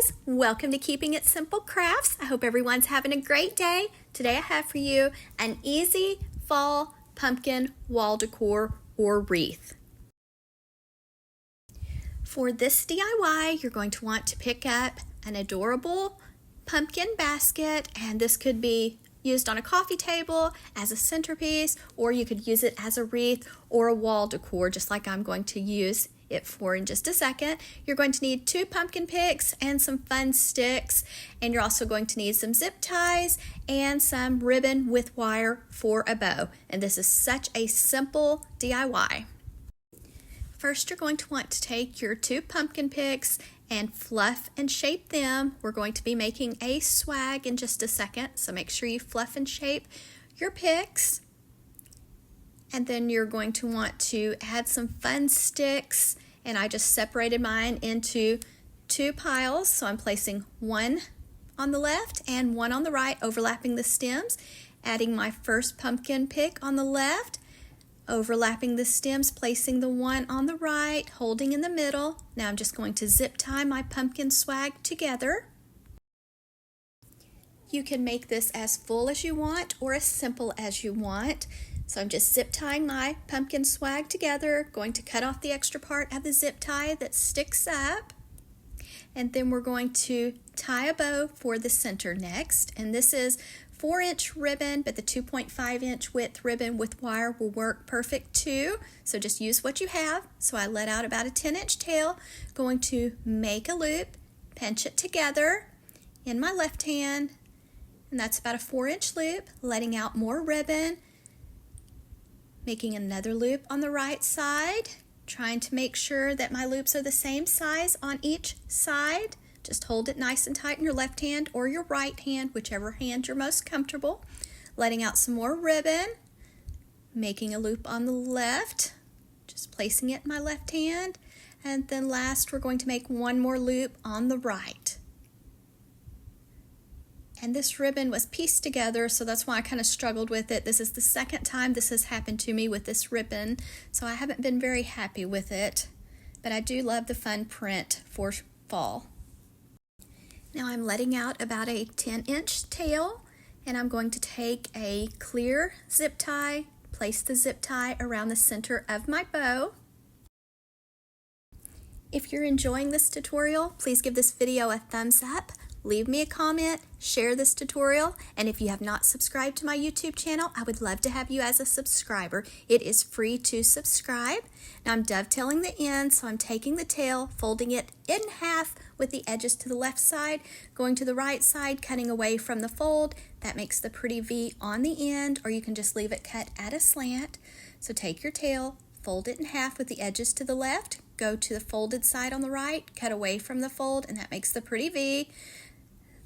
guys, welcome to Keeping It Simple Crafts. I hope everyone's having a great day. Today I have for you an easy fall pumpkin wall decor or wreath. For this DIY, you're going to want to pick up an adorable pumpkin basket, and this could be used on a coffee table as a centerpiece, or you could use it as a wreath or a wall decor, just like I'm going to use it for in just a second. You're going to need 2 pumpkin picks and some fun sticks, and you're also going to need some zip ties and some ribbon with wire for a bow. And this is such a simple DIY. First, you're going to want to take your 2 pumpkin picks and fluff and shape them. We're going to be making a swag in just a second, so make sure you fluff and shape your picks. And then you're going to want to add some fun sticks, and I just separated mine into 2 piles, so I'm placing one on the left and one on the right, overlapping the stems, adding my first pumpkin pick on the left, overlapping the stems, placing the one on the right, holding in the middle. Now I'm just going to zip tie my pumpkin swag together. You can make this as full as you want or as simple as you want. So I'm just zip tying my pumpkin swag together, going to cut off the extra part of the zip tie that sticks up. And then we're going to tie a bow for the center next. And this is 4-inch ribbon, but the 2.5-inch width ribbon with wire will work perfect too. So just use what you have. So I let out about a 10-inch tail, going to make a loop, pinch it together in my left hand, and that's about a 4-inch loop, letting out more ribbon, making another loop on the right side, trying to make sure that my loops are the same size on each side. Just hold it nice and tight in your left hand or your right hand, whichever hand you're most comfortable. Letting out some more ribbon, making a loop on the left, just placing it in my left hand, and then last we're going to make one more loop on the right. And this ribbon was pieced together, so that's why I kind of struggled with it. This is the second time this has happened to me with this ribbon, so I haven't been very happy with it. But I do love the fun print for fall. Now I'm letting out about a 10-inch tail, and I'm going to take a clear zip tie, place the zip tie around the center of my bow. If you're enjoying this tutorial, please give this video a thumbs up. Leave me a comment, share this tutorial, and if you have not subscribed to my YouTube channel, I would love to have you as a subscriber. It is free to subscribe. Now I'm dovetailing the end, so I'm taking the tail, folding it in half with the edges to the left side, going to the right side, cutting away from the fold. That makes the pretty V on the end, or you can just leave it cut at a slant. So take your tail, fold it in half with the edges to the left, go to the folded side on the right, cut away from the fold, and that makes the pretty V.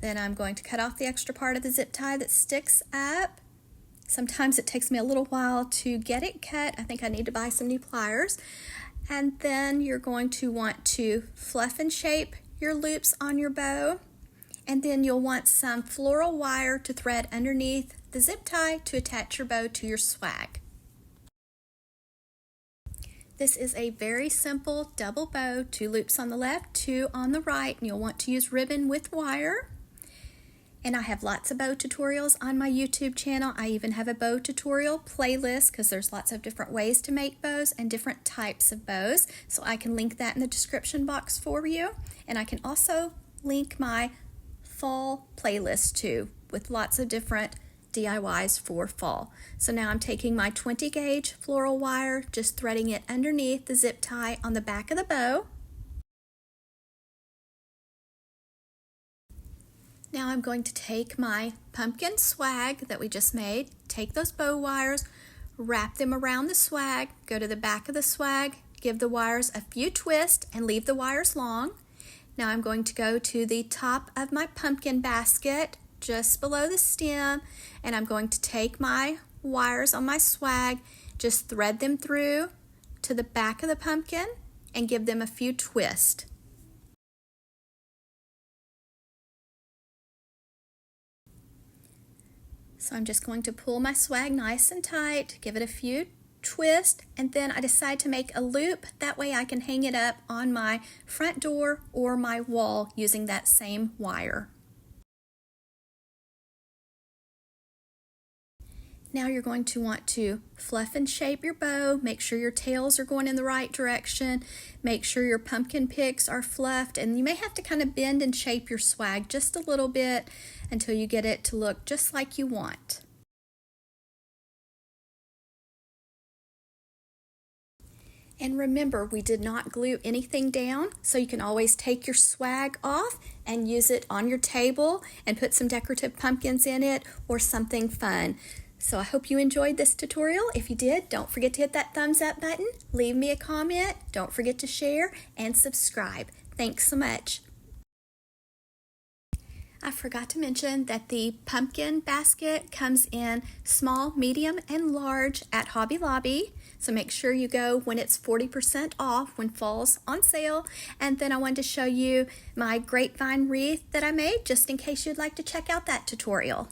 Then I'm going to cut off the extra part of the zip tie that sticks up. Sometimes it takes me a little while to get it cut. I think I need to buy some new pliers. And then you're going to want to fluff and shape your loops on your bow. And then you'll want some floral wire to thread underneath the zip tie to attach your bow to your swag. This is a very simple double bow, 2 loops on the left, 2 on the right, and you'll want to use ribbon with wire. And I have lots of bow tutorials on my YouTube channel. I even have a bow tutorial playlist because there's lots of different ways to make bows and different types of bows. So I can link that in the description box for you. And I can also link my fall playlist too, with lots of different DIYs for fall. So now I'm taking my 20 gauge floral wire, just threading it underneath the zip tie on the back of the bow. Now I'm going to take my pumpkin swag that we just made, take those bow wires, wrap them around the swag, go to the back of the swag, give the wires a few twists, and leave the wires long. Now I'm going to go to the top of my pumpkin basket, just below the stem, and I'm going to take my wires on my swag, just thread them through to the back of the pumpkin, and give them a few twists. So I'm just going to pull my swag nice and tight, give it a few twist, and then I decide to make a loop. That way I can hang it up on my front door or my wall using that same wire. Now you're going to want to fluff and shape your bow. Make sure your tails are going in the right direction. Make sure your pumpkin picks are fluffed, and you may have to kind of bend and shape your swag just a little bit until you get it to look just like you want. And remember, we did not glue anything down, so you can always take your swag off and use it on your table and put some decorative pumpkins in it or something fun. So I hope you enjoyed this tutorial. If you did, don't forget to hit that thumbs up button, leave me a comment, don't forget to share, and subscribe. Thanks so much. I forgot to mention that the pumpkin basket comes in small, medium, and large at Hobby Lobby. So make sure you go when it's 40% off, when fall's on sale. And then I wanted to show you my grapevine wreath that I made, just in case you'd like to check out that tutorial.